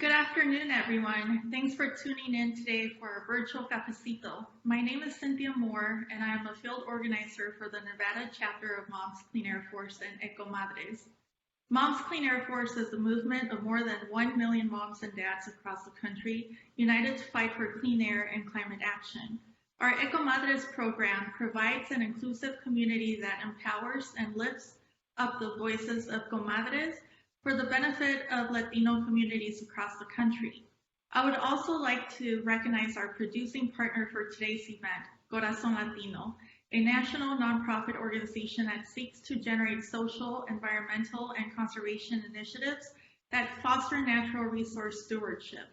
Good afternoon, everyone. Thanks for tuning in today for our virtual Cafecito. My name is Cinthia Moore, and I am a field organizer for the Nevada chapter of Moms Clean Air Force and EcoMadres. Moms Clean Air Force is a movement of more than 1 million moms and dads across the country, united to fight for clean air and climate action. Our EcoMadres program provides an inclusive community that empowers and lifts up the voices of comadres for the benefit of Latino communities across the country. I would also like to recognize our producing partner for today's event, Corazon Latino, a national nonprofit organization that seeks to generate social, environmental, and conservation initiatives that foster natural resource stewardship.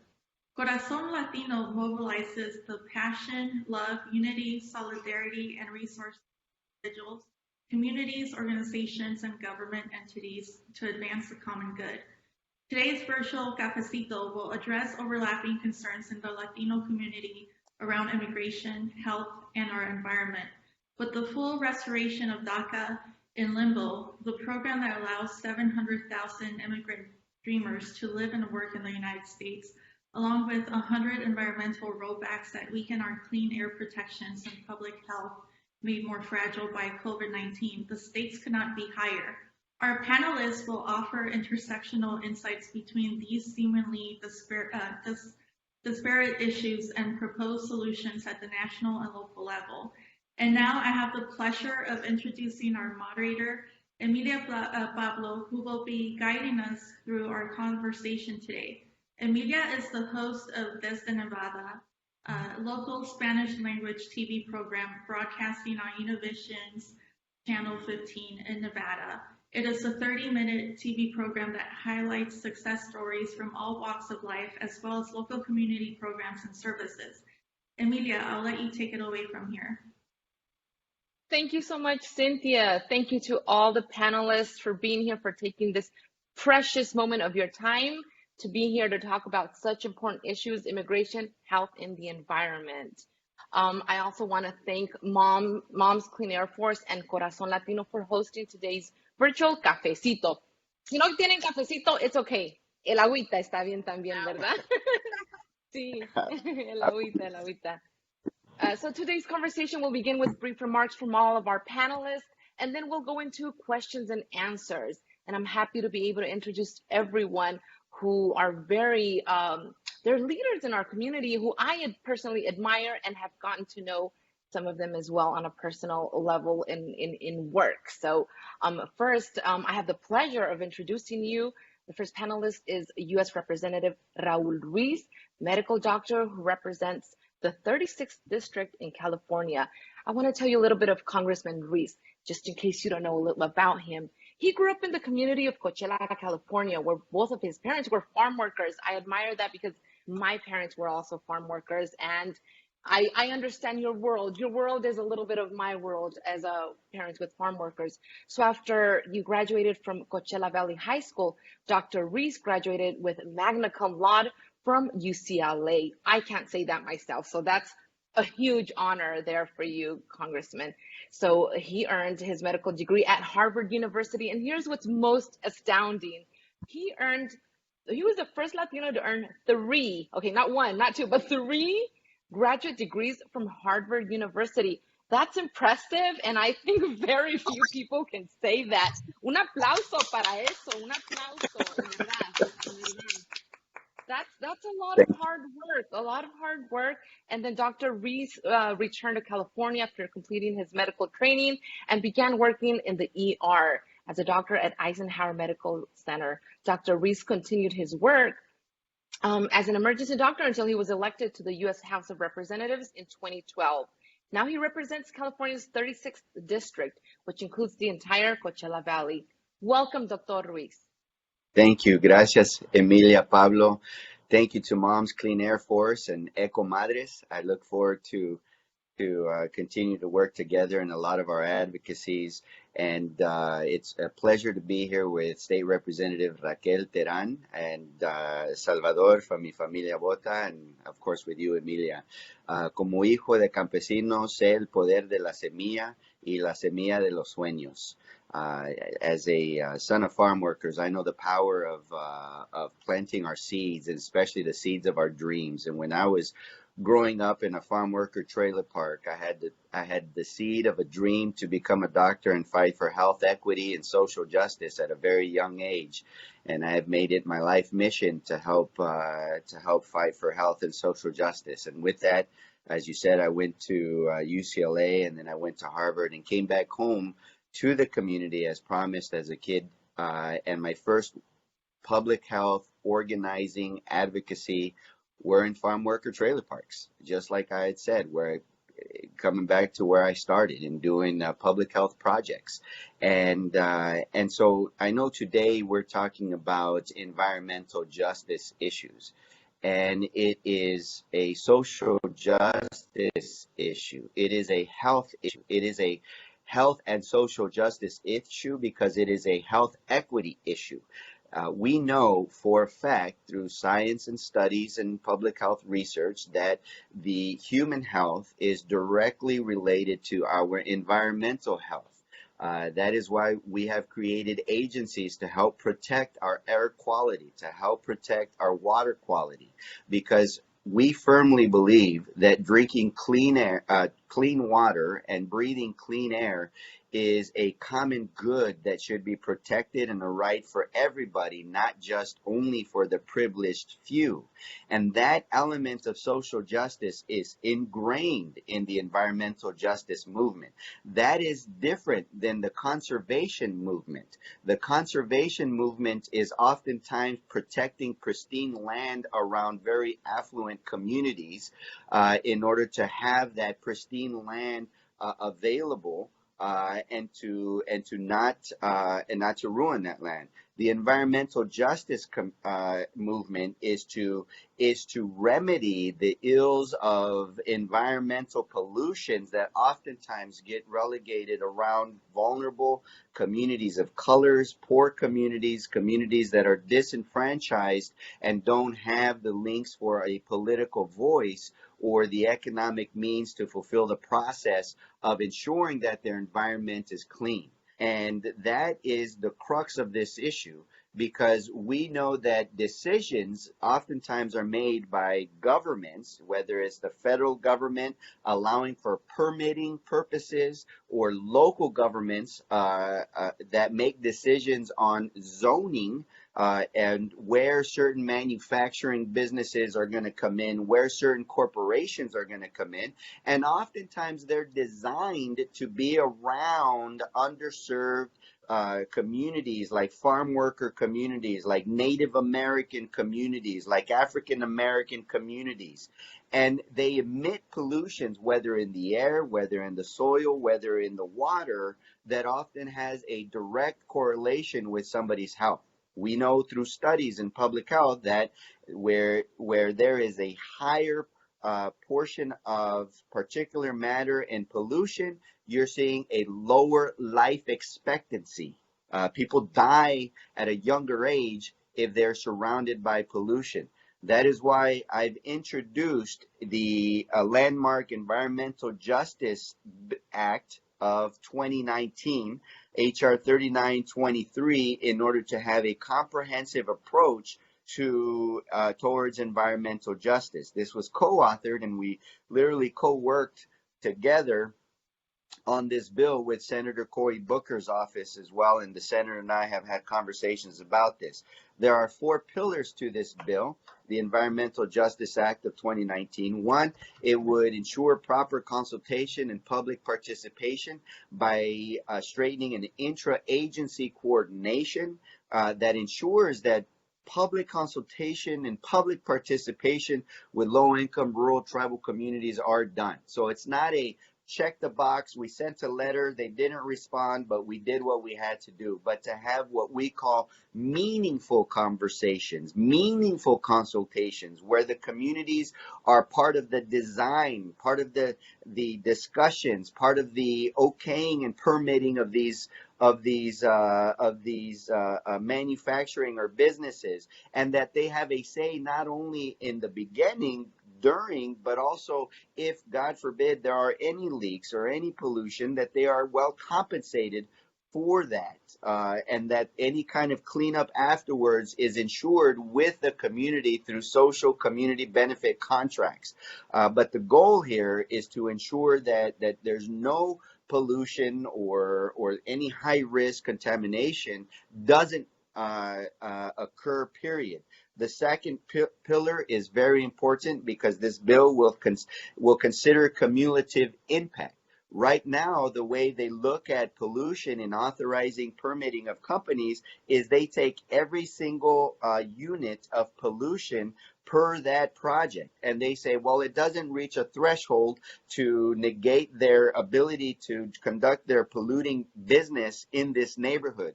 Corazon Latino mobilizes the passion, love, unity, solidarity, and resources of individuals, communities, organizations, and government entities to advance the common good. Today's virtual Cafecito will address overlapping concerns in the Latino community around immigration, health, and our environment. With the full restoration of DACA in limbo, the program that allows 700,000 immigrant dreamers to live and work in the United States, along with 100 environmental rollbacks that weaken our clean air protections and public health, made more fragile by COVID-19, the stakes could not be higher. Our panelists will offer intersectional insights between these seemingly disparate issues and propose solutions at the national and local level. And now I have the pleasure of introducing our moderator, Emilia Pablo, who will be guiding us through our conversation today. Emilia is the host of Desde, Nevada, a local Spanish language TV program broadcasting on Univision's Channel 15 in Nevada. It is a 30-minute TV program that highlights success stories from all walks of life, as well as local community programs and services. Emilia, I'll let you take it away from here. Thank you so much, Cynthia. Thank you to all the panelists for being here, for taking this precious moment of your time to be here to talk about such important issues: immigration, health, and the environment. I also want to thank Moms Clean Air Force and Corazon Latino for hosting today's virtual Cafecito. Si no tienen cafecito, it's okay. El agüita está bien también, ¿verdad? Sí, el agüita. So today's conversation will begin with brief remarks from all of our panelists, and then we'll go into questions and answers. And I'm happy to be able to introduce everyone who are very, they're leaders in our community who I personally admire and have gotten to know some of them as well on a personal level in work. So first, I have the pleasure of introducing you. The first panelist is U.S. Representative Raul Ruiz, medical doctor who represents the 36th district in California. I want to tell you a little bit of Congressman Ruiz, just in case you don't know a little about him. He grew up in the community of Coachella, California, where both of his parents were farm workers. I admire that because my parents were also farm workers, and I understand your world. Your world is a little bit of my world as a parent with farm workers. So after you graduated from Coachella Valley High School, Dr. Ruiz graduated with magna cum laude from UCLA. I can't say that myself, so that's a huge honor there for you, Congressman. So he earned his medical degree at Harvard University, and here's what's most astounding. He was the first Latino to earn 3, okay, not 1, not 2, but 3 graduate degrees from Harvard University. That's impressive, and I think very few people can say that. Un aplauso para eso, un aplauso. That's a lot of hard work, And then Dr. Ruiz returned to California after completing his medical training and began working in the ER as a doctor at Eisenhower Medical Center. Dr. Ruiz continued his work as an emergency doctor until he was elected to the U.S. House of Representatives in 2012. Now he represents California's 36th district, which includes the entire Coachella Valley. Welcome, Dr. Ruiz. Thank you. Gracias, Emilia, Pablo. Thank you to Moms Clean Air Force and EcoMadres. I look forward to continue to work together in a lot of our advocacies. And it's a pleasure to be here with State Representative Raquel Teran and Salvador from mi Familia Vota, and of course with you, Emilia. Como hijo de campesinos, sé el poder de la semilla y la semilla de los sueños. Uh, as a son of farm workers, I know the power of planting our seeds, and especially the seeds of our dreams. And when I was growing up in a farm worker trailer park, I had the seed of a dream to become a doctor and fight for health equity and social justice at a very young age. And I have made it my life mission to help fight for health and social justice. And with that, as you said, I went to UCLA, and then I went to Harvard and came back home to the community as promised as a kid. And my first public health organizing advocacy were in farm worker trailer parks, just like I had said, where coming back to where I started in doing public health projects. And so I know today we're talking about environmental justice issues. And it is a social justice issue. It is a health issue. It is a health and social justice issue because it is a health equity issue. We know for a fact through science and studies and public health research that the human health is directly related to our environmental health. That is why we have created agencies to help protect our air quality, to help protect our water quality, because we firmly believe that drinking clean air, clean water and breathing clean air is a common good that should be protected and a right for everybody, not just only for the privileged few. And that element of social justice is ingrained in the environmental justice movement. That is different than the conservation movement. The conservation movement is oftentimes protecting pristine land around very affluent communities in order to have that pristine land available. And not to ruin that land. The environmental justice movement is to remedy the ills of environmental pollutions that oftentimes get relegated around vulnerable communities of colors, poor communities, communities that are disenfranchised and don't have the links for a political voice or the economic means to fulfill the process of ensuring that their environment is clean. And that is the crux of this issue, because we know that decisions oftentimes are made by governments, whether it's the federal government allowing for permitting purposes or local governments that make decisions on zoning and where certain manufacturing businesses are going to come in, where certain corporations are going to come in. And oftentimes they're designed to be around underserved communities, like farm worker communities, like Native American communities, like African American communities. And they emit pollutions, whether in the air, whether in the soil, whether in the water, that often has a direct correlation with somebody's health. We know through studies in public health that where there is a higher portion of particulate matter and pollution, you're seeing a lower life expectancy. People die at a younger age if they're surrounded by pollution. That is why I've introduced the Landmark Environmental Justice Act of 2019, HR 3923, in order to have a comprehensive approach to towards environmental justice. This was co-authored, and we literally co-worked together on this bill with Senator Cory Booker's office as well, and the senator and I have had conversations about this. There are 4 pillars to this bill, the Environmental Justice Act of 2019. One, it would ensure proper consultation and public participation by straightening an intra-agency coordination that ensures that public consultation and public participation with low-income rural tribal communities are done. So it's not a check the box, we sent a letter, they didn't respond, but we did what we had to do. But to have what we call meaningful conversations, meaningful consultations, where the communities are part of the design, part of the discussions, part of the okaying and permitting of these manufacturing or businesses, and that they have a say not only in the beginning, during, but also if, God forbid, there are any leaks or any pollution, that they are well compensated for that, and that any kind of cleanup afterwards is ensured with the community through social community benefit contracts. But the goal here is to ensure that there's no pollution or any high risk contamination doesn't occur, period. The second pillar is very important because this bill will consider cumulative impact. Right now, the way they look at pollution and authorizing permitting of companies is they take every single unit of pollution per that project. And they say, well, it doesn't reach a threshold to negate their ability to conduct their polluting business in this neighborhood.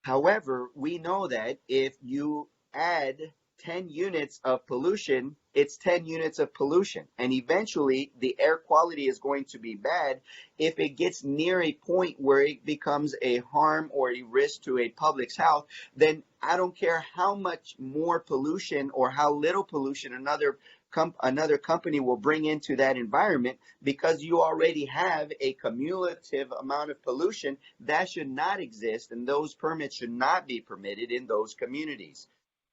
However, we know that if you add 10 units of pollution, it's 10 units of pollution. And eventually, the air quality is going to be bad if it gets near a point where it becomes a harm or a risk to a public's health. Then I don't care how much more pollution or how little pollution another company will bring into that environment, because you already have a cumulative amount of pollution that should not exist, and those permits should not be permitted in those communities.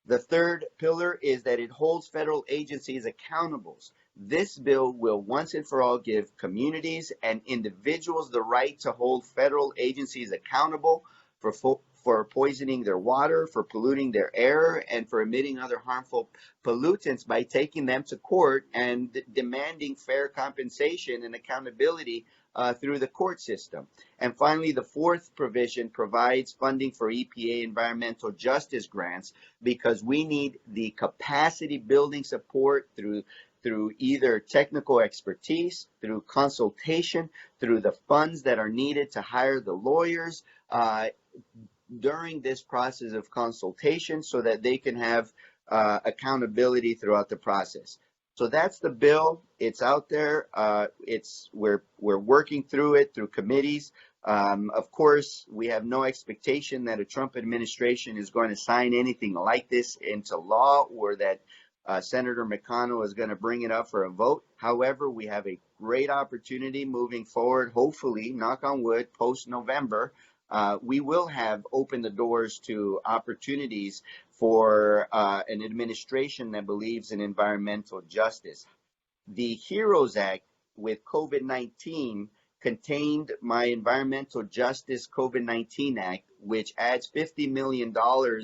The third pillar is that it holds federal agencies accountable. This bill will once and for all give communities and individuals the right to hold federal agencies accountable for poisoning their water, for polluting their air, and for emitting other harmful pollutants by taking them to court and demanding fair compensation and accountability through the court system. And finally, the fourth provision provides funding for EPA environmental justice grants, because we need the capacity building support through either technical expertise, through consultation, through the funds that are needed to hire the lawyers during this process of consultation, so that they can have accountability throughout the process. So that's the bill. It's out there. We're working through it through committees. Of course, we have no expectation that a Trump administration is going to sign anything like this into law, or that Senator McConnell is going to bring it up for a vote. However, we have a great opportunity moving forward. Hopefully, knock on wood, post-November, we will have opened the doors to opportunities for an administration that believes in environmental justice. The HEROES Act with COVID-19 contained my Environmental Justice COVID-19 Act, which adds $50 million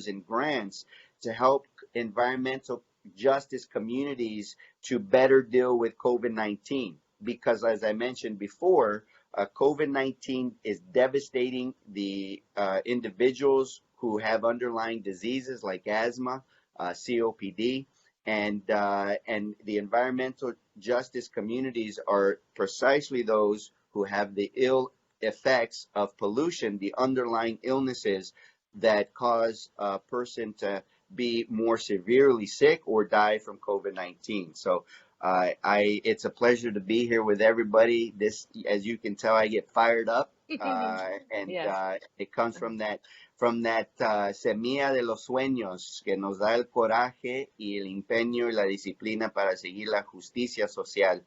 in grants to help environmental justice communities to better deal with COVID-19. Because as I mentioned before, COVID-19 is devastating the individuals who have underlying diseases like asthma, COPD, and the environmental justice communities are precisely those who have the ill effects of pollution, the underlying illnesses that cause a person to be more severely sick or die from COVID-19. So it's a pleasure to be here with everybody. This, as you can tell, I get fired up, and yes. It comes from that semilla de los sueños que nos da el coraje y el empeño y la disciplina para seguir la justicia social,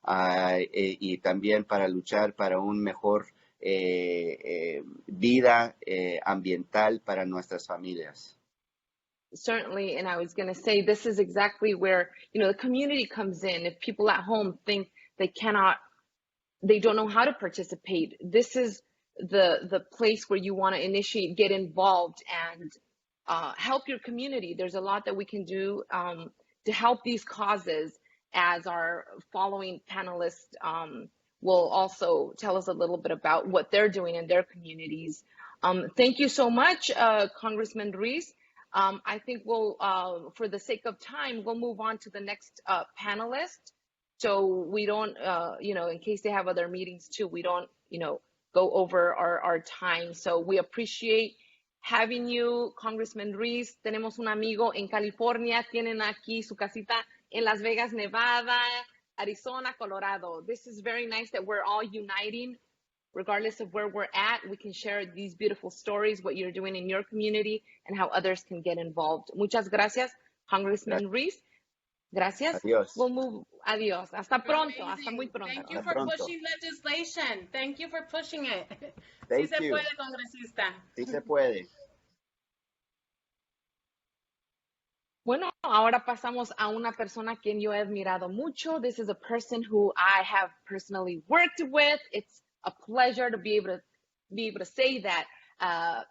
y también para luchar para un mejor vida ambiental para nuestras familias. Certainly, and I was going to say, this is exactly where, the community comes in. If people at home think they don't know how to participate, this is the place where you want to initiate, get involved, and help your community. There's a lot that we can do to help these causes, as our following panelists will also tell us a little bit about what they're doing in their communities. Thank you so much, Congressman Ruiz. I think we'll, for the sake of time, we'll move on to the next panelist. So we don't, in case they have other meetings too, we don't, go over our time. So we appreciate having you, Congressman Ruiz. Tenemos un amigo en California. Tienen aquí su casita en Las Vegas, Nevada, Arizona, Colorado. This is very nice that we're all uniting. Regardless of where we're at, we can share these beautiful stories, what you're doing in your community, and how others can get involved. Muchas gracias, Congressman Ruiz. Gracias. Adiós. We'll move. Adiós. Hasta pronto. Hasta Amazing. muy pronto. Thank you Hasta for pronto. pushing legislation. Thank you for pushing it. Sí Thank se you. puede, congresista. Sí se puede. Bueno, ahora pasamos a una persona quien yo he admirado mucho. This is a person who I have personally worked with. It's a pleasure to be able to say that.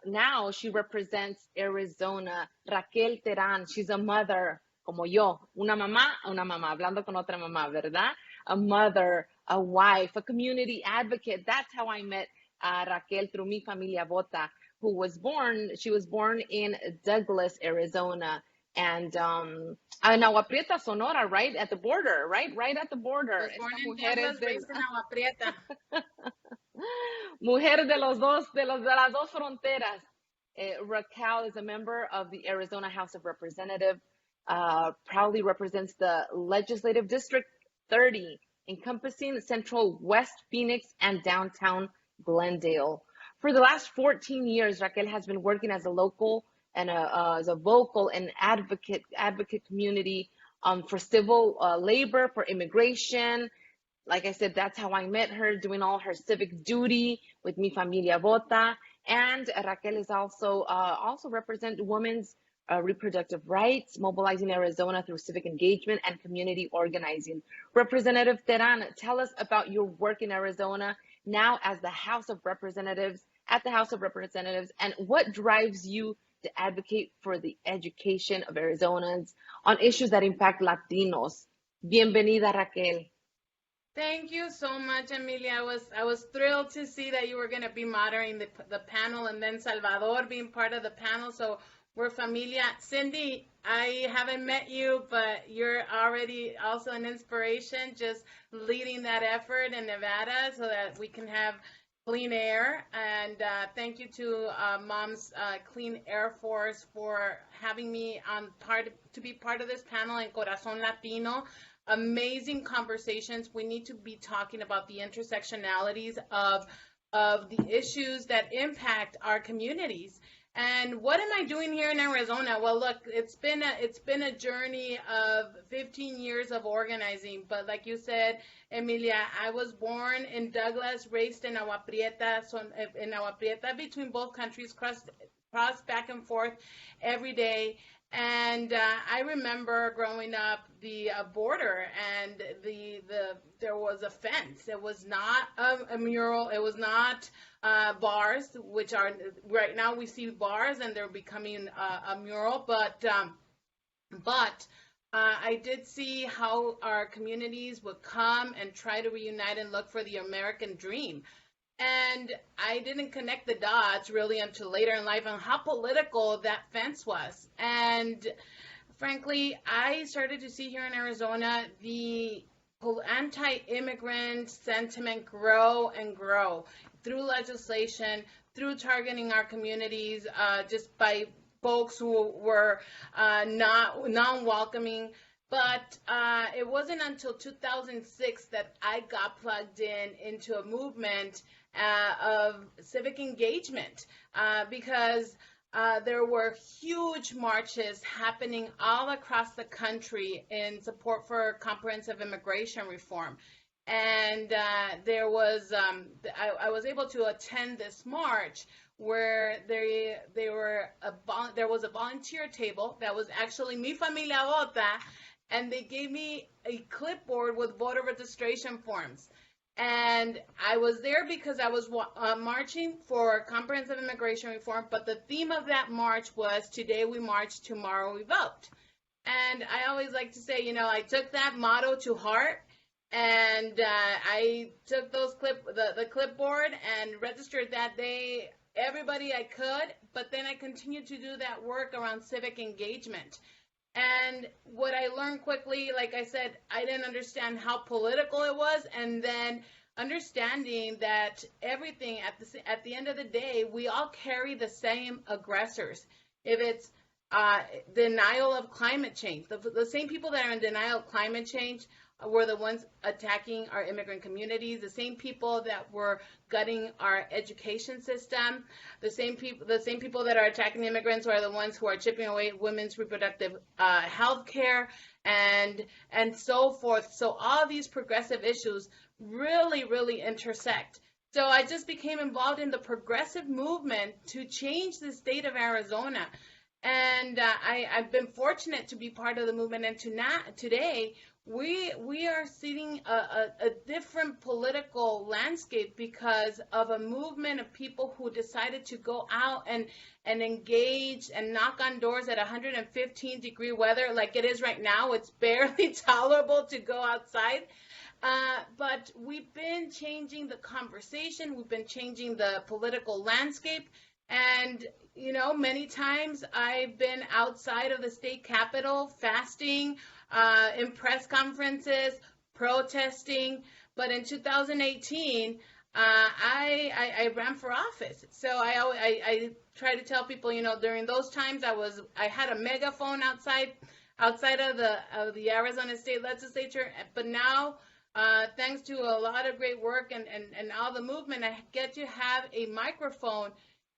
Now she represents Arizona. Raquel Teran. She's a mother, como yo, una mamá, hablando con otra mamá, ¿verdad? A mother, a wife, a community advocate. That's how I met Raquel through mi Familia Vota, she was born in Douglas, Arizona. And in Agua Prieta, Sonora, right at the border, right at the border. Was born in Douglas, raised in Agua Prieta. Mujer de las dos fronteras. Raquel is a member of the Arizona House of Representatives, proudly represents the Legislative District 30, encompassing central West Phoenix and downtown Glendale. For the last 14 years, Raquel has been working as a local and as a vocal and advocate community for civil labor, for immigration. Like I said, that's how I met her, doing all her civic duty with Mi Familia Vota. And Raquel is also represent women's reproductive rights, mobilizing Arizona through civic engagement and community organizing. Representative Terran, tell us about your work in Arizona now as the House of Representatives, and what drives you to advocate for the education of Arizonans on issues that impact Latinos. Bienvenida, Raquel. Thank you so much, Amelia. I was thrilled to see that you were going to be moderating the panel, and then Salvador being part of the panel. So we're Familia. Cindy, I haven't met you, but you're already also an inspiration, just leading that effort in Nevada so that we can have clean air. And thank you to Mom's Clean Air Force for having me to be part of this panel in Corazon Latino. Amazing conversations. We need to be talking about the intersectionalities of the issues that impact our communities. And what am I doing here in Arizona? Well, look, it's been a journey of 15 years of organizing. But like you said, Emilia, I was born in Douglas, raised in Agua Prieta, between both countries, crossed back and forth every day. And I remember growing up the border, and there was a fence. It was not a mural. It was not bars, which are right now we see bars and they're becoming a mural. But I did see how our communities would come and try to reunite and look for the American dream. And I didn't connect the dots really until later in life on how political that fence was. And frankly, I started to see here in Arizona the anti-immigrant sentiment grow and grow through legislation, through targeting our communities just by folks who were not non-welcoming. But it wasn't until 2006 that I got plugged into a movement of civic engagement because there were huge marches happening all across the country in support for comprehensive immigration reform. And there was I was able to attend this march where there was a volunteer table that was actually Mi Familia Vota, and they gave me a clipboard with voter registration forms. And I was there because I was marching for comprehensive immigration reform, but the theme of that march was today we march, tomorrow we vote. And I always like to say, I took that motto to heart, and I took the clipboard and registered that day everybody I could, but then I continued to do that work around civic engagement. And what I learned quickly, like I said, I didn't understand how political it was, and then understanding that everything at the end of the day, we all carry the same aggressors. If it's denial of climate change. The same people that are in denial of climate change were the ones attacking our immigrant communities, the same people that were gutting our education system, the same people that are attacking immigrants are the ones who are chipping away women's reproductive health care and so forth. So all these progressive issues really intersect. So I just became involved in the progressive movement to change the state of Arizona. And I've been fortunate to be part of the movement, and today we are seeing a different political landscape because of a movement of people who decided to go out and engage and knock on doors at 115-degree weather like it is right now. It's barely tolerable to go outside. But we've been changing the conversation. We've been changing the political landscape. And, you know, many times I've been outside of the state capitol fasting, in press conferences, protesting. But in 2018, I ran for office. So I try to tell people, you know, during those times I had a megaphone outside of the Arizona State Legislature. But now, thanks to a lot of great work and all the movement, I get to have a microphone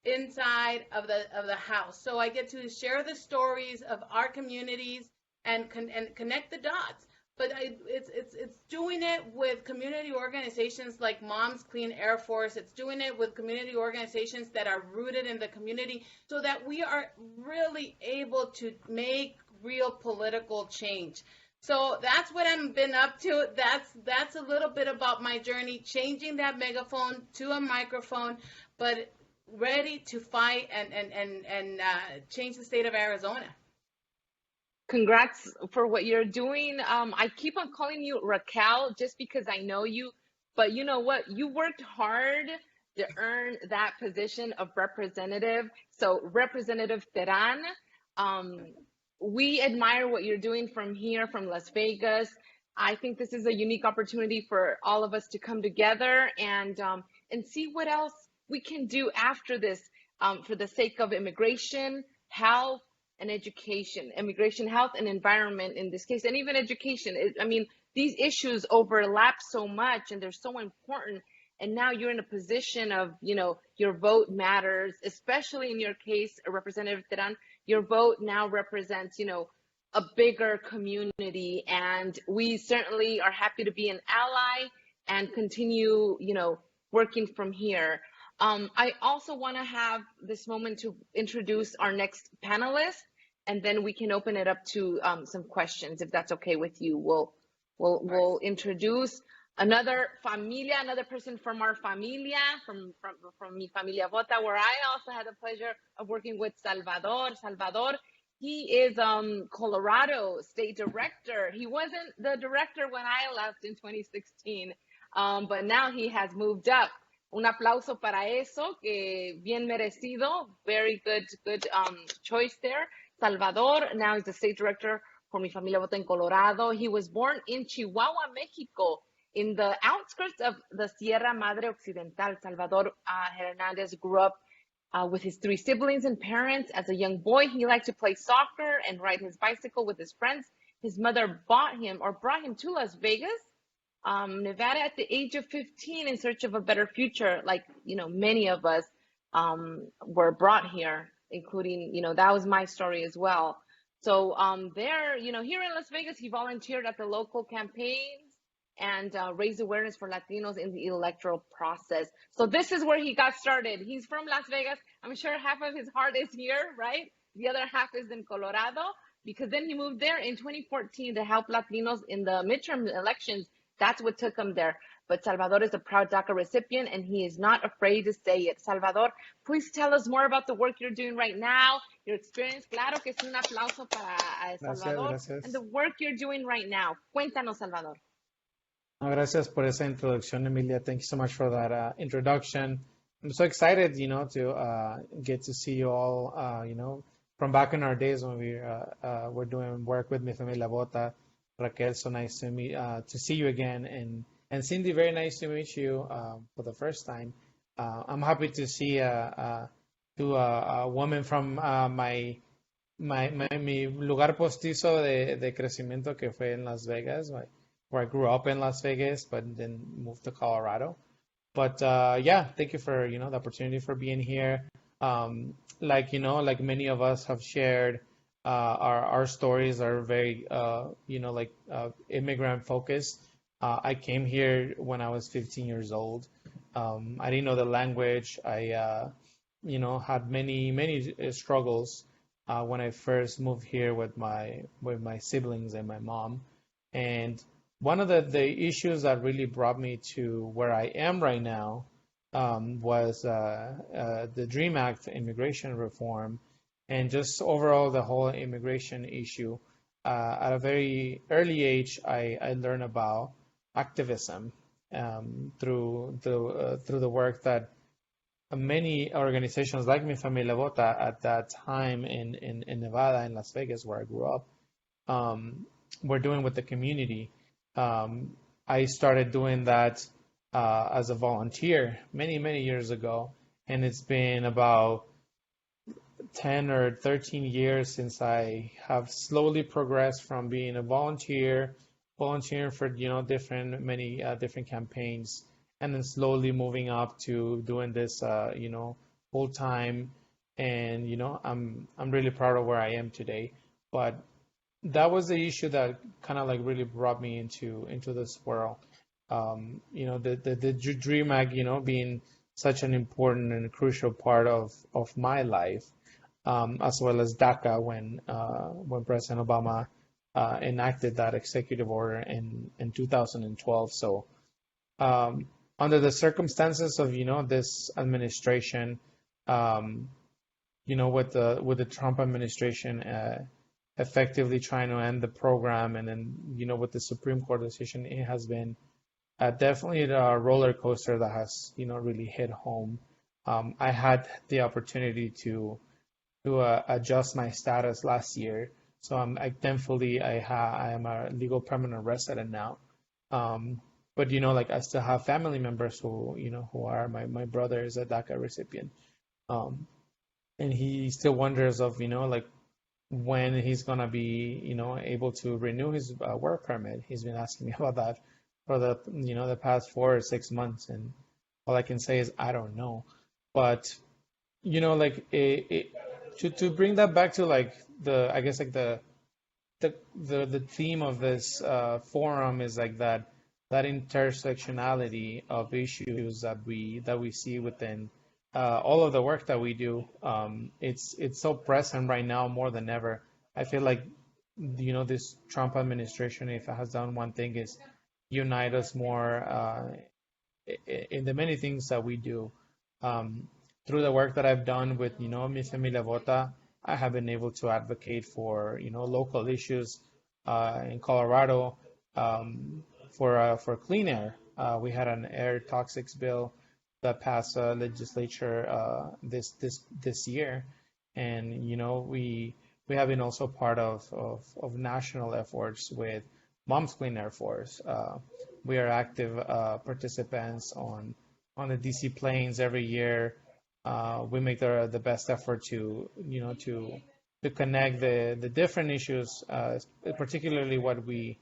inside of the House. So I get to share the stories of our communities and connect the dots. But it's doing it with community organizations like Moms Clean Air Force. It's doing it with community organizations that are rooted in the community so that we are really able to make real political change. So that's what I've been up to. That's a little bit about my journey, changing that megaphone to a microphone, but ready to fight and change the state of Arizona. Congrats for what you're doing. I keep on calling you Raquel just because I know you, but you know what? You worked hard to earn that position of representative. So Representative Terran, we admire what you're doing from here, from Las Vegas. I think this is a unique opportunity for all of us to come together and see what else we can do after this for the sake of immigration, health, and education. Immigration, health, and environment in this case, and even education. I mean, these issues overlap so much and they're so important. And now you're in a position of, you know, your vote matters, especially in your case, Representative Terran. Your vote now represents, you know, a bigger community, and we certainly are happy to be an ally and continue, you know, working from here. I also want to have this moment to introduce our next panelist, and then we can open it up to some questions, if that's okay with you. We'll introduce another Familia, another person from our Familia, from mi Familia Vota, where I also had the pleasure of working with Salvador. Salvador, he is Colorado State Director. He wasn't the director when I left in 2016, but now he has moved up. Un aplauso para eso, que bien merecido. Very good choice there. Salvador now is the State Director for Mi Familia Vota in Colorado. He was born in Chihuahua, Mexico, in the outskirts of the Sierra Madre Occidental. Salvador Hernandez grew up with his 3 siblings and parents. As a young boy, he liked to play soccer and ride his bicycle with his friends. His mother brought him to Las Vegas, Nevada, at the age of 15 in search of a better future. Like, you know, many of us were brought here, including, you know, that was my story as well. So there, you know, here in Las Vegas, he volunteered at the local campaigns and raised awareness for Latinos in the electoral process. So this is where he got started. He's from Las Vegas. I'm sure half of his heart is here, right? The other half is in Colorado, because then he moved there in 2014 to help Latinos in the midterm elections. That's what took him there. But Salvador is a proud DACA recipient, and he is not afraid to say it. Salvador, please tell us more about the work you're doing right now, your experience. Claro que es un aplauso para Salvador. Gracias. And the work you're doing right now. Cuéntanos, Salvador. Gracias por esa introducción, Emilia. Thank you so much for that introduction. I'm so excited, you know, to get to see you all, you know, from back in our days when we were doing work with Mi Familia Vota. Raquel, so nice to see you again. And Cindy, very nice to meet you for the first time. I'm happy to see a woman from my mi lugar postizo de crecimiento que fue en Las Vegas, where I grew up in Las Vegas, but then moved to Colorado. But yeah, thank you for, the opportunity for being here. Like many of us have shared, our stories are very, immigrant focused. I came here when I was 15 years old. I didn't know the language. I had many struggles when I first moved here with my siblings and my mom. And one of the issues that really brought me to where I am right now was the DREAM Act immigration reform and just overall the whole immigration issue. At a very early age, I learned about activism through the work that many organizations like Mi Familia Vota at that time in Nevada, in Las Vegas, where I grew up, were doing with the community. I started doing that as a volunteer many years ago, and it's been about 10 or 13 years since I have slowly progressed from being a volunteering for many different campaigns, and then slowly moving up to doing this full time. And I'm really proud of where I am today. But that was the issue that kind of like really brought me into this world. The Dream Act, being such an important and crucial part of my life, as well as DACA when President Obama enacted that executive order in 2012. So under the circumstances of this administration, with the Trump administration effectively trying to end the program, and then with the Supreme Court decision, it has been definitely a roller coaster that has really hit home. I had the opportunity to adjust my status last year, so thankfully I am a legal permanent resident now. But I still have family members who are my brother is a DACA recipient, and he still wonders of when he's gonna be able to renew his work permit. He's been asking me about that for the past 4 or 6 months, and all I can say is I don't know. But to bring that back to the theme of this forum is that intersectionality of issues that we see within all of the work that we do. It's so present right now more than ever. I feel like this Trump administration, if it has done one thing, is unite us more in the many things that we do. Through the work that I've done with Mi Familia Vota, I have been able to advocate for local issues in Colorado, for clean air. We had an air toxics bill that passed legislature this year, and we have been also part of national efforts with Moms Clean Air Force. We are active participants on the DC plains every year. We make the best effort to connect the different issues, particularly what we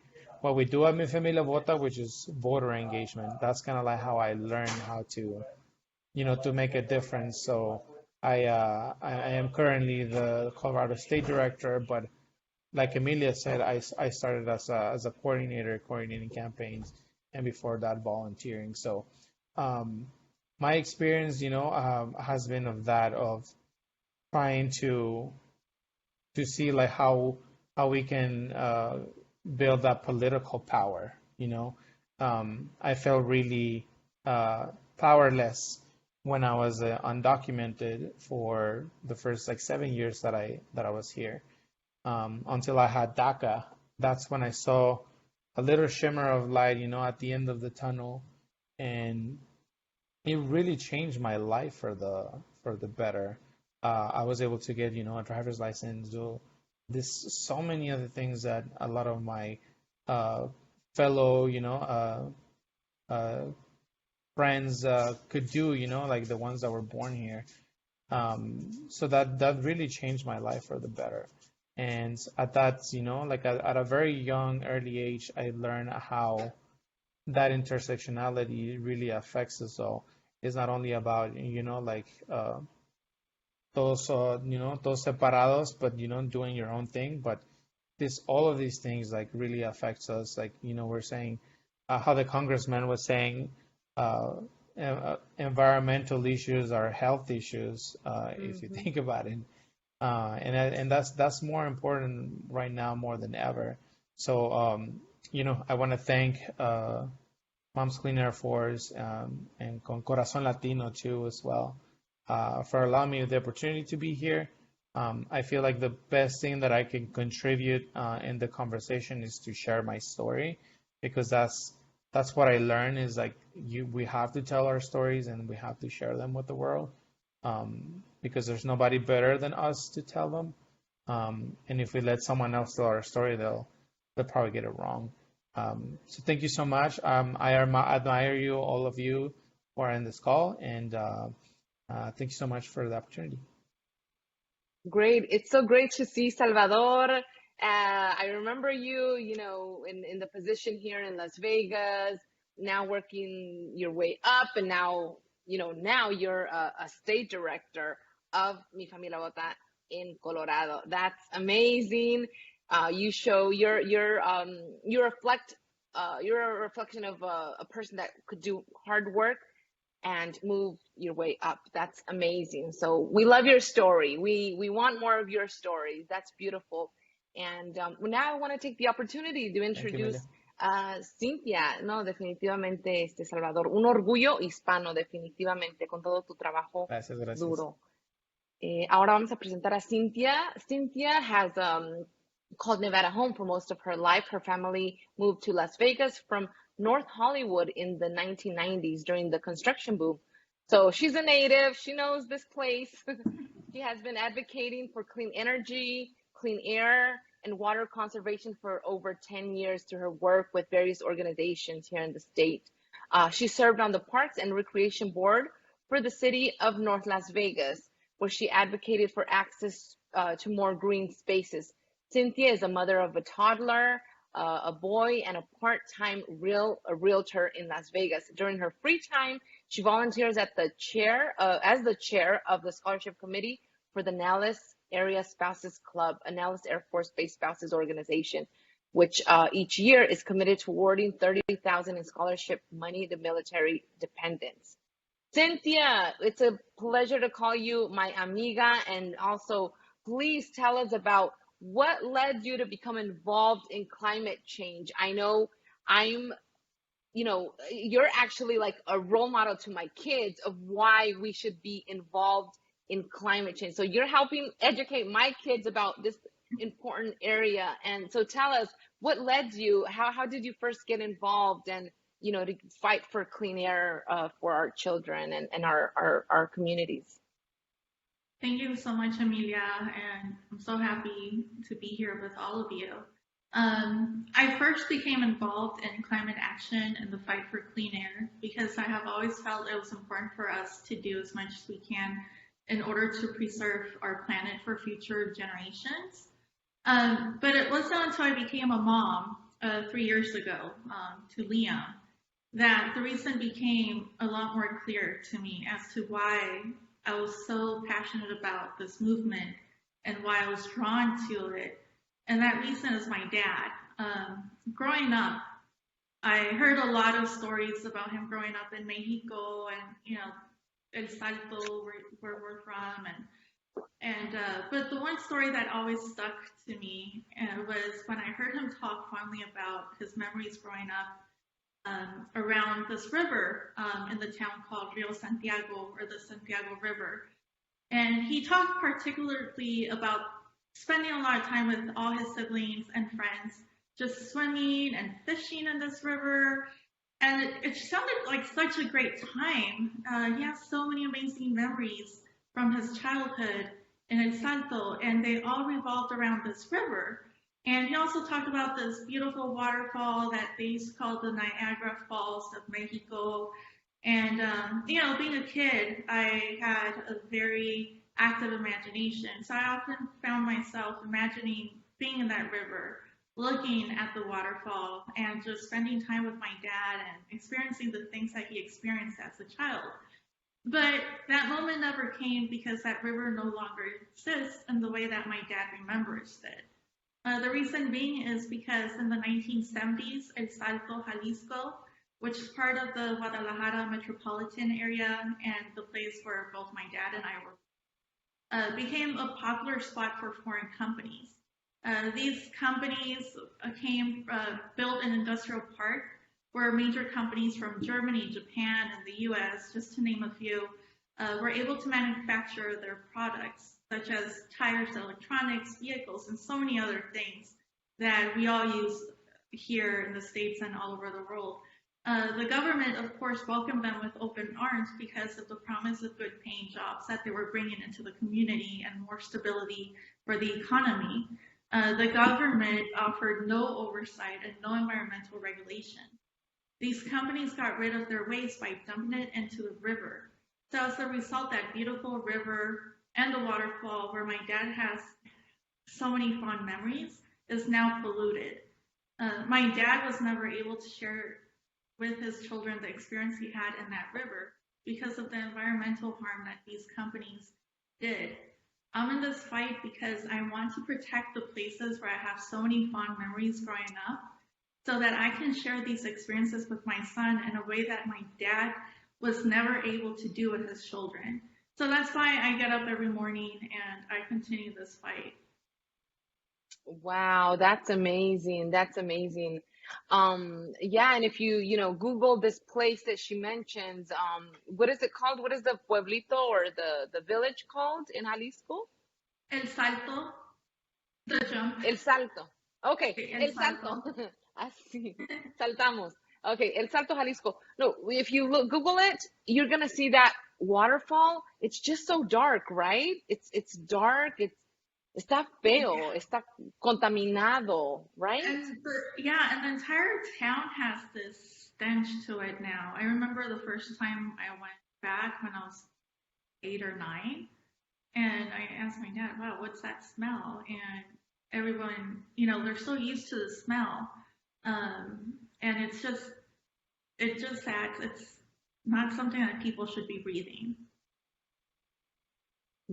do at Mi Familia Vota, which is voter engagement. That's kind of like how I learned how to make a difference. So I am currently the Colorado State Director, but like Emilia said, I started as a coordinator, coordinating campaigns, and before that, volunteering. So my experience, has been of trying to see like how we can build that political power. I felt really powerless when I was undocumented for the first 7 years that I was here, until I had DACA. That's when I saw a little shimmer of light, at the end of the tunnel, and it really changed my life for the better. I was able to get a driver's license, do so many other things that a lot of my fellow friends could do, like the ones that were born here. So that really changed my life for the better. And at that, like at a very young, early age, I learned how that intersectionality really affects us all. It's not only about, like todos separados, but, doing your own thing. But all of these things like really affects us. Like, we're saying how the congressman was saying, environmental issues are health issues, if you Mm-hmm. think about it. And that's more important right now more than ever. So, I want to thank Mom's Clean Air Force and Con Corazón Latino too as well for allowing me the opportunity to be here. I feel like the best thing that I can contribute in the conversation is to share my story, because that's what I learned is like we have to tell our stories and we have to share them with the world, because there's nobody better than us to tell them. And if we let someone else tell our story, they'll probably get it wrong. So thank you so much. I admire you, all of you who are in this call, and thank you so much for the opportunity. Great. It's so great to see Salvador. I remember you, in the position here in Las Vegas, now working your way up, and now you're a state director of Mi Familia Vota in Colorado. That's amazing. You show you're a reflection of a person that could do hard work and move your way up. That's amazing. So we love your story. We want more of your stories. That's beautiful. And now I want to take the opportunity to introduce Cynthia. No, definitivamente, Salvador, un orgullo hispano, definitivamente, con todo tu trabajo Gracias. duro. Ahora vamos a presentar a Cynthia. Cynthia has called Nevada home for most of her life. Her family moved to Las Vegas from North Hollywood in the 1990s during the construction boom. So she's a native. She knows this place. She has been advocating for clean energy, clean air, and water conservation for over 10 years through her work with various organizations here in the state. She served on the Parks and Recreation Board for the city of North Las Vegas, where she advocated for access to more green spaces. Cynthia is a mother of a toddler, a boy, and a part-time realtor in Las Vegas. During her free time, she volunteers as the chair of the scholarship committee for the Nellis Area Spouses Club, a Nellis Air Force Base Spouses organization, which each year is committed to awarding $30,000 in scholarship money to military dependents. Cynthia, it's a pleasure to call you my amiga, and also please tell us about what led you to become involved in climate change. I know you're actually like a role model to my kids of why we should be involved in climate change. So you're helping educate my kids about this important area. And so tell us what led you, how did you first get involved and, to fight for clean air for our children and our communities? Thank you so much, Amelia, and I'm so happy to be here with all of you. I first became involved in climate action and the fight for clean air because I have always felt it was important for us to do as much as we can in order to preserve our planet for future generations. But it wasn't until I became a mom 3 years ago to Liam that the reason became a lot more clear to me as to why I was so passionate about this movement and why I was drawn to it. And that reason is my dad. Growing up, I heard a lot of stories about him growing up in Mexico and, El Salto, where we're from. But the one story that always stuck to me was when I heard him talk fondly about his memories growing up around this river in the town called Rio Santiago, or the Santiago River. And he talked particularly about spending a lot of time with all his siblings and friends, just swimming and fishing in this river. And it sounded like such a great time. He has so many amazing memories from his childhood in El Salto, and they all revolved around this river. And he also talked about this beautiful waterfall that they used to call the Niagara Falls of Mexico. And, being a kid, I had a very active imagination. So I often found myself imagining being in that river, looking at the waterfall, and just spending time with my dad and experiencing the things that he experienced as a child. But that moment never came because that river no longer exists in the way that my dad remembers it. The reason being is because in the 1970s, El Salto, Jalisco, which is part of the Guadalajara metropolitan area and the place where both my dad and I were, became a popular spot for foreign companies. These companies built an industrial park where major companies from Germany, Japan, and the US, just to name a few, were able to manufacture their products, such as tires, electronics, vehicles, and so many other things that we all use here in the States and all over the world. The government, of course, welcomed them with open arms because of the promise of good paying jobs that they were bringing into the community and more stability for the economy. The government offered no oversight and no environmental regulation. These companies got rid of their waste by dumping it into the river. So as a result, that beautiful river and the waterfall where my dad has so many fond memories is now polluted. My dad was never able to share with his children the experience he had in that river because of the environmental harm that these companies did. I'm in this fight because I want to protect the places where I have so many fond memories growing up, so that I can share these experiences with my son in a way that my dad was never able to do with his children. So that's why I get up every morning and I continue this fight. Wow, that's amazing. That's amazing. Yeah, and if you Google this place that she mentions, what is it called? What is the pueblito or the village called in Jalisco? El Salto, the jump. El Salto. Okay, El Salto. Así, saltamos. Okay, El Salto, Jalisco. No, if you Google it, you're gonna see that waterfall. It's just so dark, right? It's dark. Está feo. Está contaminado, right? And the entire town has this stench to it now. I remember the first time I went back when I was 8 or 9, and I asked my dad, "Wow, what's that smell?" And everyone, they're so used to the smell. And it's just that it's not something that people should be breathing.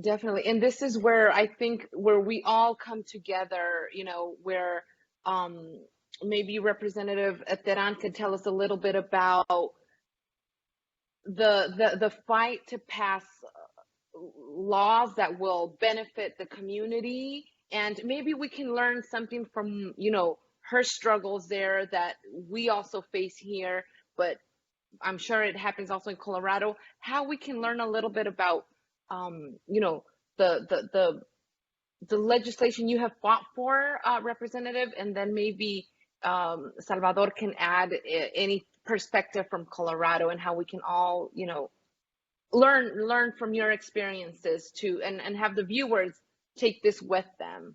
Definitely. And this is where I think where we all come together, where maybe Representative Teran could tell us a little bit about the fight to pass laws that will benefit the community, and maybe we can learn something from, her struggles there that we also face here, but I'm sure it happens also in Colorado, how we can learn a little bit about, the legislation you have fought for, Representative, and then maybe Salvador can add any perspective from Colorado and how we can all, learn from your experiences too, and have the viewers take this with them.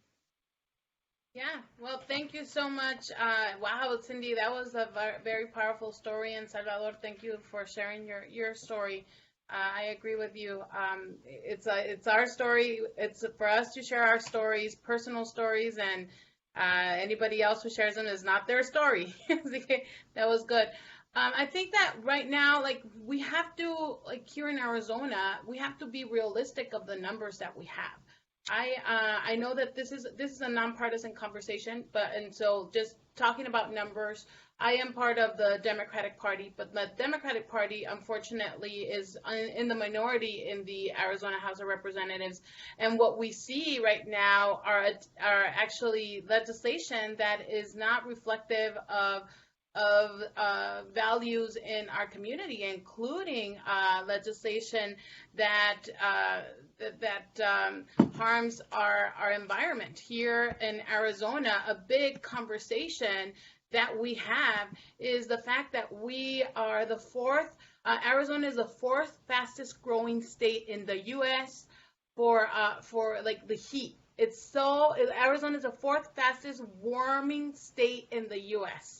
Yeah, well, thank you so much. Wow, Cindy, that was a very powerful story. And Salvador, thank you for sharing your story. I agree with you. It's our story. It's for us to share our stories, personal stories, and anybody else who shares them is not their story. That was good. I think that right now, we have to, here in Arizona, we have to be realistic of the numbers that we have. I know that this is a nonpartisan conversation, and so just talking about numbers, I am part of the Democratic Party, but the Democratic Party, unfortunately, is in the minority in the Arizona House of Representatives. And what we see right now are actually legislation that is not reflective of values in our community, including legislation that harms our environment. Here in Arizona, a big conversation that we have is the fact that we are the fourth. Arizona is the fourth fastest growing state in the U.S. for the heat. Arizona is the fourth fastest warming state in the U.S.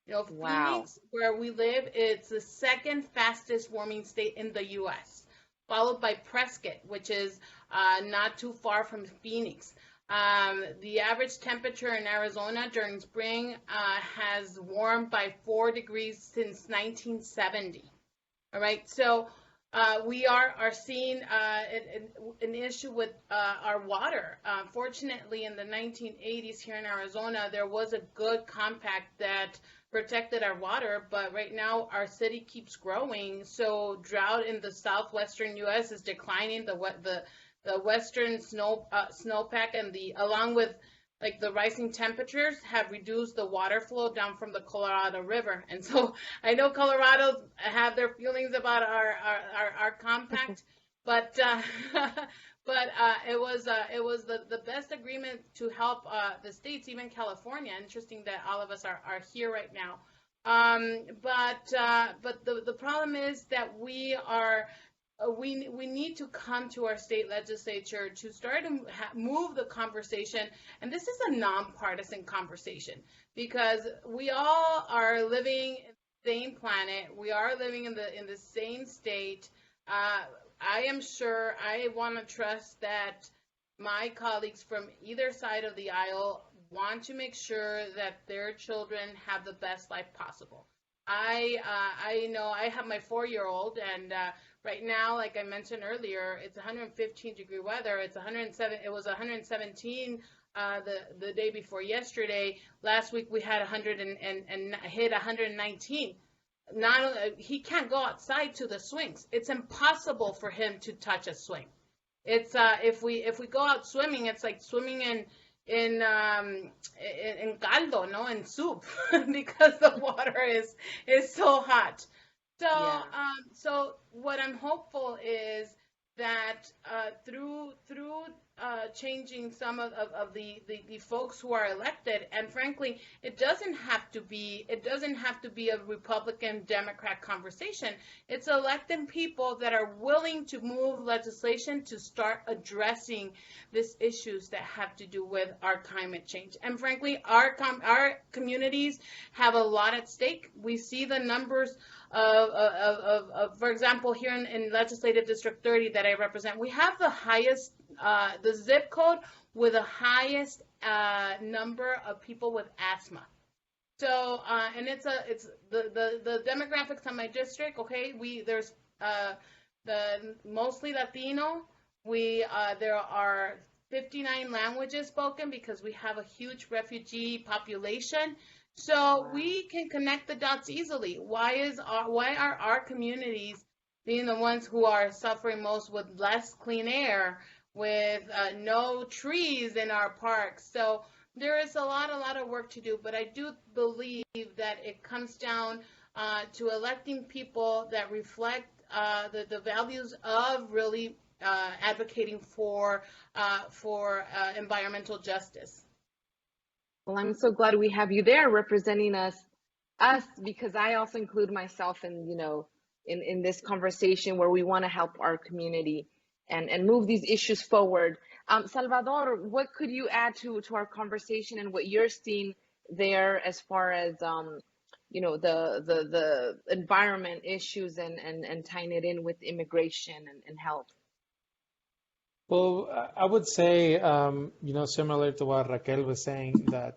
Wow. Phoenix, where we live, it's the second fastest warming state in the U.S. followed by Prescott, which is not too far from Phoenix. The average temperature in Arizona during spring has warmed by 4 degrees since 1970. All right, so we are seeing an issue with our water. Fortunately, in the 1980s here in Arizona, there was a good compact that protected our water, but right now our city keeps growing. So drought in the southwestern U.S. is declining. The western snowpack and along with like the rising temperatures have reduced the water flow down from the Colorado River. And so I know Colorado's have their feelings about our compact, but it was the best agreement to help the states, even California. Interesting that all of us are here right now. But the problem is that we need to come to our state legislature to start to move the conversation. And this is a nonpartisan conversation because we all are living in the same planet. We are living in the same state. I am sure I want to trust that my colleagues from either side of the aisle want to make sure that their children have the best life possible. I know I have my 4-year-old, and right now, like I mentioned earlier, it's 115-degree weather. It was 117 the day before yesterday. Last week we had 100 and hit 119. He can't go outside to the swings. It's impossible for him to touch a swing. It's if we go out swimming, it's like swimming in caldo, no, in soup, because the water is so hot. So Yeah. So what I'm hopeful is that through changing some of the folks who are elected, and frankly, it doesn't have to be a Republican Democrat conversation. It's elected people that are willing to move legislation to start addressing these issues that have to do with our climate change. And frankly, our communities have a lot at stake. We see the numbers of for example, here in Legislative District 30 that I represent, we have the highest, the zip code with the highest number of people with asthma. So, and it's the demographics on my district. Okay, there's the mostly Latino. There are 59 languages spoken because we have a huge refugee population. So we can connect the dots easily. Why are our communities being the ones who are suffering most with less clean air, with no trees in our parks? So there is a lot of work to do, but I do believe that it comes down to electing people that reflect the values of really advocating for environmental justice. Well, I'm so glad we have you there representing us, because I also include myself in this conversation where we want to help our community and move these issues forward. Salvador, what could you add to our conversation and what you're seeing there as far as the environment issues and tying it in with immigration and health? Well, I would say, similar to what Raquel was saying, that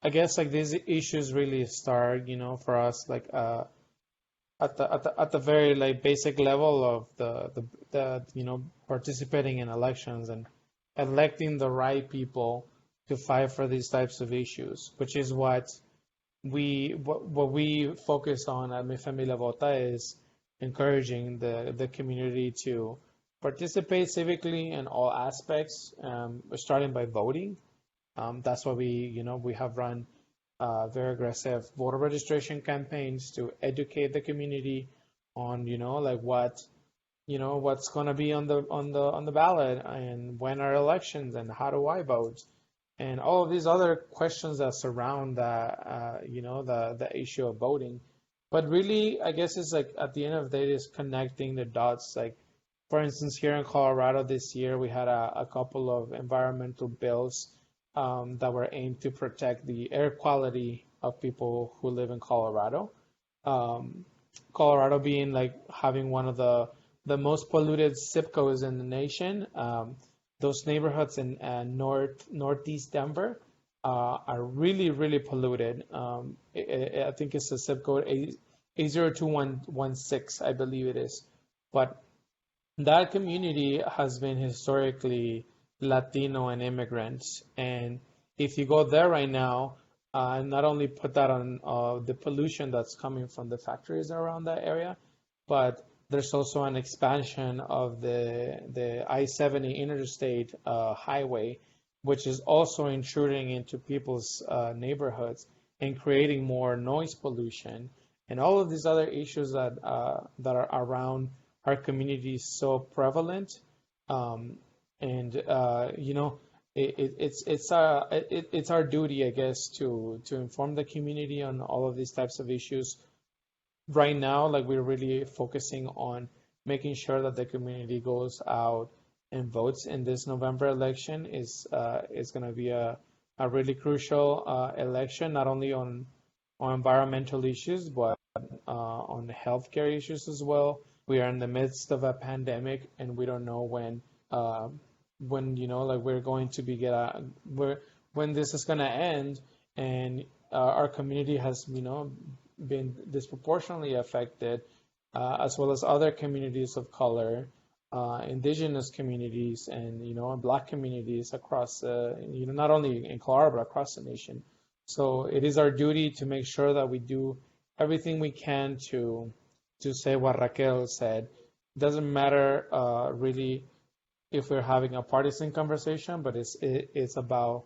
I guess like these issues really start, for us, like at the very like basic level of the participating in elections and electing the right people to fight for these types of issues, which is what we focus on at Mi Familia Vota, is encouraging the community to participate civically in all aspects, starting by voting. That's why we have run very aggressive voter registration campaigns to educate the community on what's going to be on the ballot, and when are elections, and how do I vote, and all of these other questions that surround the issue of voting. But really, I guess it's like at the end of the day, is connecting the dots. Like, for instance, here in Colorado this year, we had a couple of environmental bills that were aimed to protect the air quality of people who live in Colorado. Colorado being like having one of the the most polluted zip codes in the nation. Those neighborhoods in northeast Denver are really, really polluted. I think it's a zip code 80216, I believe it is. But that community has been historically Latino and immigrants. And if you go there right now, not only put that on the pollution that's coming from the factories around that area, but there's also an expansion of the I-70 interstate highway, which is also intruding into people's neighborhoods and creating more noise pollution and all of these other issues that are around our community is so prevalent. It's our duty, I guess, to inform the community on all of these types of issues. Right now, like we're really focusing on making sure that the community goes out and votes in this November election. Is going to be a really crucial election, not only on environmental issues, but on healthcare issues as well. We are in the midst of a pandemic, and we don't know when we're going to be when this is going to end, and our community has been disproportionately affected, as well as other communities of color, indigenous communities, and Black communities across not only in Colorado but across the nation. So it is our duty to make sure that we do everything we can to say what Raquel said. It doesn't matter really if we're having a partisan conversation, but it's about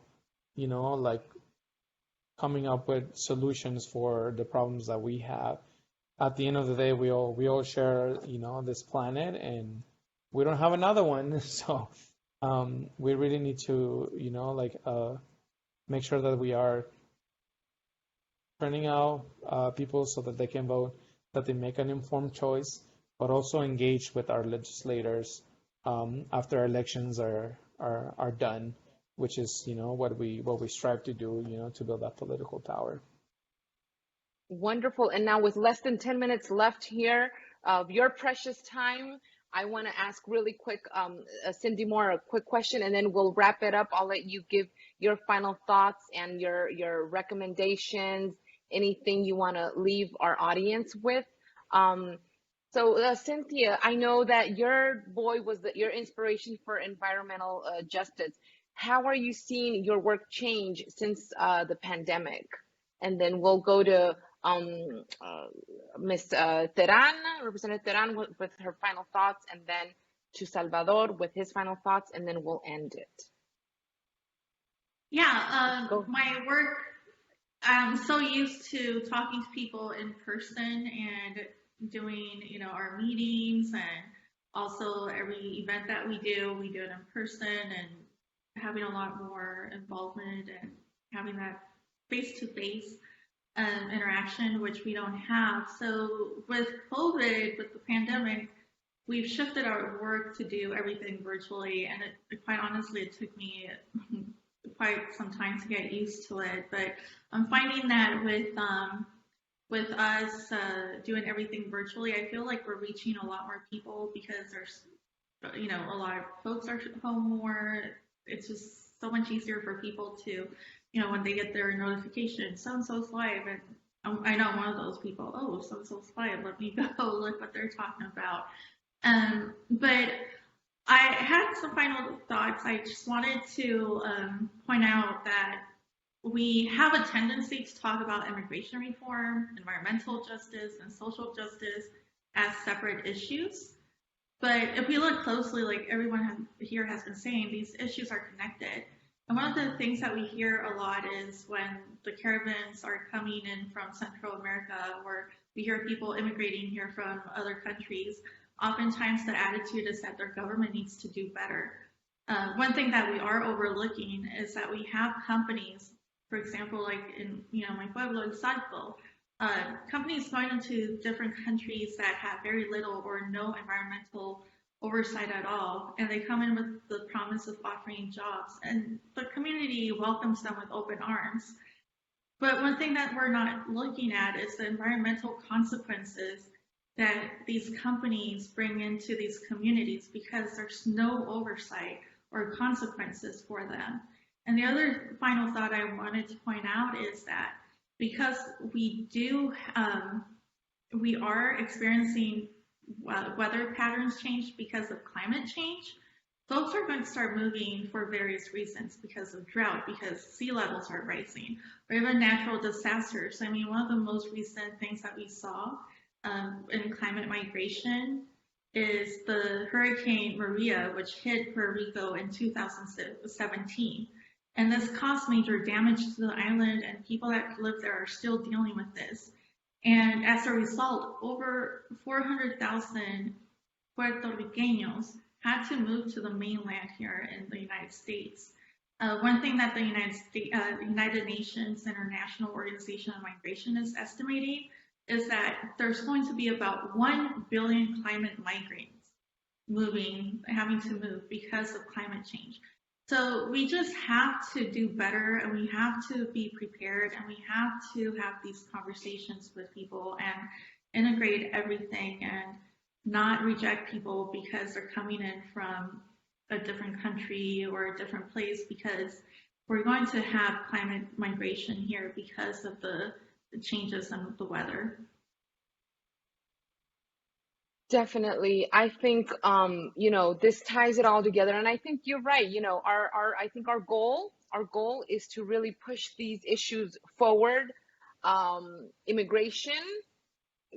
coming up with solutions for the problems that we have. At the end of the day, we all share this planet, and we don't have another one. So we really need to make sure that we are turning out people so that they can vote, that they make an informed choice, but also engage with our legislators after elections are done, which is what we strive to do, to build that political power. Wonderful. And now with less than 10 minutes left here of your precious time, I want to ask really quick, Cindy Moore, a quick question, and then we'll wrap it up. I'll let you give your final thoughts and your recommendations, anything you want to leave our audience with. So Cynthia, I know that your boy was your inspiration for environmental justice. How are you seeing your work change since the pandemic? And then we'll go to Ms. Terran, Representative Terran with her final thoughts, and then to Salvador with his final thoughts, and then we'll end it. Yeah, my work, I'm so used to talking to people in person and doing, our meetings, and also every event that we do it in person, and having a lot more involvement and having that face-to-face interaction, which we don't have. So with COVID, with the pandemic, we've shifted our work to do everything virtually, and quite honestly, it took me quite some time to get used to it. But I'm finding that with us doing everything virtually, I feel like we're reaching a lot more people, because there's a lot of folks are home more. It's just so much easier for people to when they get their notification, so-and-so's live, and I know one of those people, oh, so-and-so's live, let me go look what they're talking about. But I had some final thoughts. I just wanted to point out that we have a tendency to talk about immigration reform, environmental justice, and social justice as separate issues. But if we look closely, like everyone here has been saying, these issues are connected. And one of the things that we hear a lot is when the caravans are coming in from Central America, or we hear people immigrating here from other countries, oftentimes the attitude is that their government needs to do better. One thing that we are overlooking is that we have companies, for example, like in my pueblo, in Salto, companies going into different countries that have very little or no environmental oversight at all, and they come in with the promise of offering jobs, and the community welcomes them with open arms. But one thing that we're not looking at is the environmental consequences that these companies bring into these communities because there's no oversight or consequences for them. And the other final thought I wanted to point out is that because we are experiencing weather patterns change because of climate change, folks are going to start moving for various reasons, because of drought, because sea levels are rising, or even natural disasters. I mean, one of the most recent things that we saw in climate migration is the Hurricane Maria, which hit Puerto Rico in 2017. And this caused major damage to the island, and people that live there are still dealing with this. And as a result, over 400,000 Puerto Ricanos had to move to the mainland here in the United States. One thing that the United Nations International Organization of Migration is estimating is that there's going to be about 1 billion climate migrants having to move because of climate change. So we just have to do better, and we have to be prepared, and we have to have these conversations with people and integrate everything and not reject people because they're coming in from a different country or a different place, because we're going to have climate migration here because of the changes in the weather. Definitely. I think, this ties it all together. And I think you're right. I think our goal is to really push these issues forward. Immigration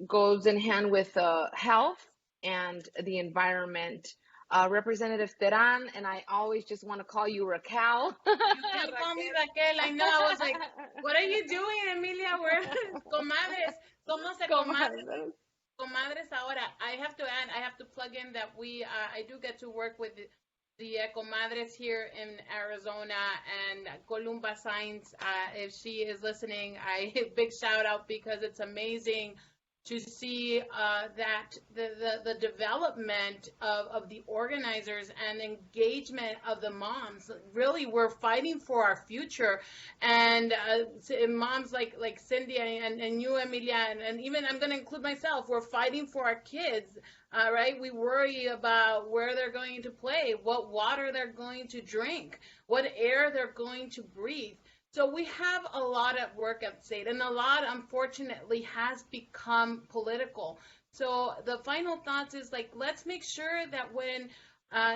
goes in hand with health and the environment. Representative Teran, and I always just want to call you Raquel. You can call me Raquel. I know. I was like, what are you doing, Emilia? We're comadres. Somos comadres. Comadres ahora. I have to plug in that I do get to work with the EcoMadres here in Arizona, and Columba Sainz, if she is listening, big shout out, because it's amazing to see that the development of the organizers and engagement of the moms. Really, we're fighting for our future, and moms like Cynthia and you, Emilia, and even I'm going to include myself. We're fighting for our kids, right? We worry about where they're going to play, what water they're going to drink, what air they're going to breathe. So we have a lot of work at state, and a lot, unfortunately, has become political. So the final thoughts is, let's make sure that when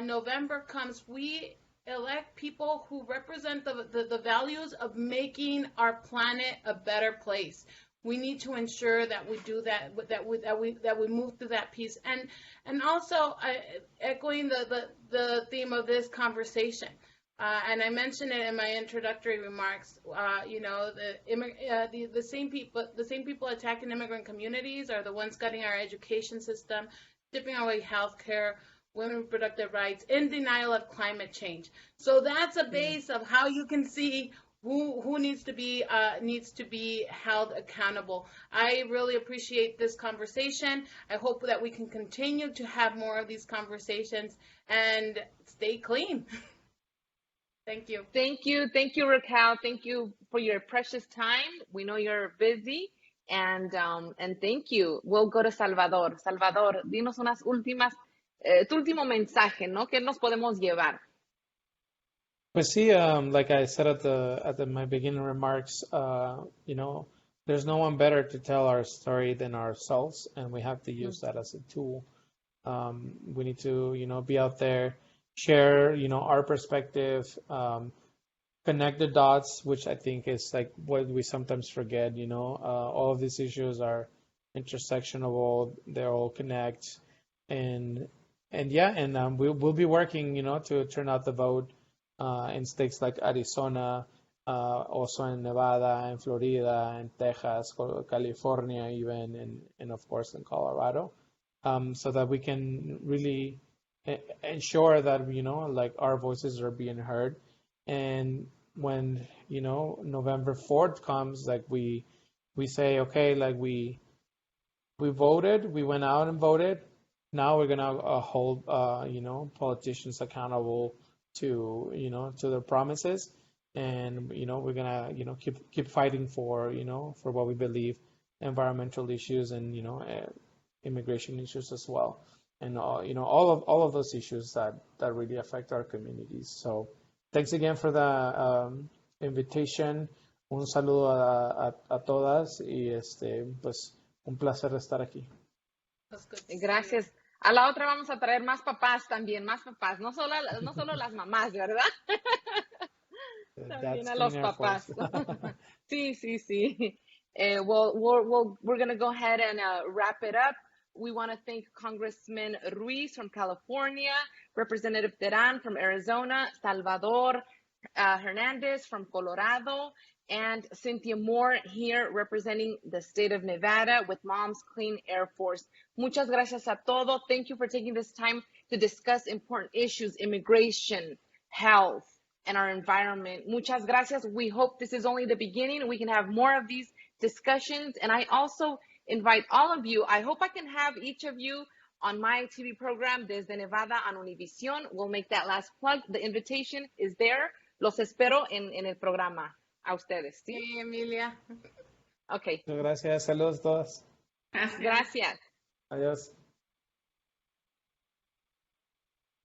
November comes, we elect people who represent the values of making our planet a better place. We need to ensure that we do that we move through that piece, and also echoing the theme of this conversation. And I mentioned it in my introductory remarks. The same people attacking immigrant communities are the ones gutting our education system, stripping away healthcare, women's reproductive rights, in denial of climate change. So that's a base of how you can see who needs to be held accountable. I really appreciate this conversation. I hope that we can continue to have more of these conversations and stay clean. Thank you. Thank you, Raquel. Thank you for your precious time. We know you're busy, and thank you. We'll go to Salvador. Salvador, dinos unas últimas, tu último mensaje, ¿no? ¿Qué nos podemos llevar? Pues sí, like I said at my beginning remarks, there's no one better to tell our story than ourselves, and we have to use that as a tool. We need to, be out there, share, our perspective, connect the dots, which I think is like what we sometimes forget. All of these issues are intersectional; they all connect, and we'll be working, to turn out the vote in states like Arizona, also in Nevada, and Florida, and Texas, California, even, and of course in Colorado, so that we can really ensure that our voices are being heard. And when November 4th comes, we say, okay, we voted, we went out and voted. Now we're gonna hold politicians accountable to to their promises, and we're gonna keep fighting for what we believe, environmental issues, and immigration issues as well, and all of those issues that really affect our communities. So thanks again for the invitation. Un saludo a todas y pues un placer estar aquí. Gracias. A la otra vamos a traer más papás también, más papás, no solo las mamás, ¿verdad? También a los papás. Sí, sí, sí. Well, we're going to go ahead and wrap it up. We want to thank Congressman Ruiz from California, Representative Teran from Arizona, Salvador Hernandez from Colorado, and Cinthia Moore here representing the state of Nevada with Moms Clean Air Force. Muchas gracias a todo. Thank you for taking this time to discuss important issues, immigration, health, and our environment. Muchas gracias. We hope this is only the beginning. We can have more of these discussions. And I also invite all of you, I hope I can have each of you on my TV program, Desde Nevada on Univision. We'll make that last plug. The invitation is there. Los espero en el programa. A ustedes. ¿Sí? Sí, Emilia. Okay. Gracias. Saludos a todas. Gracias. Gracias. Adiós.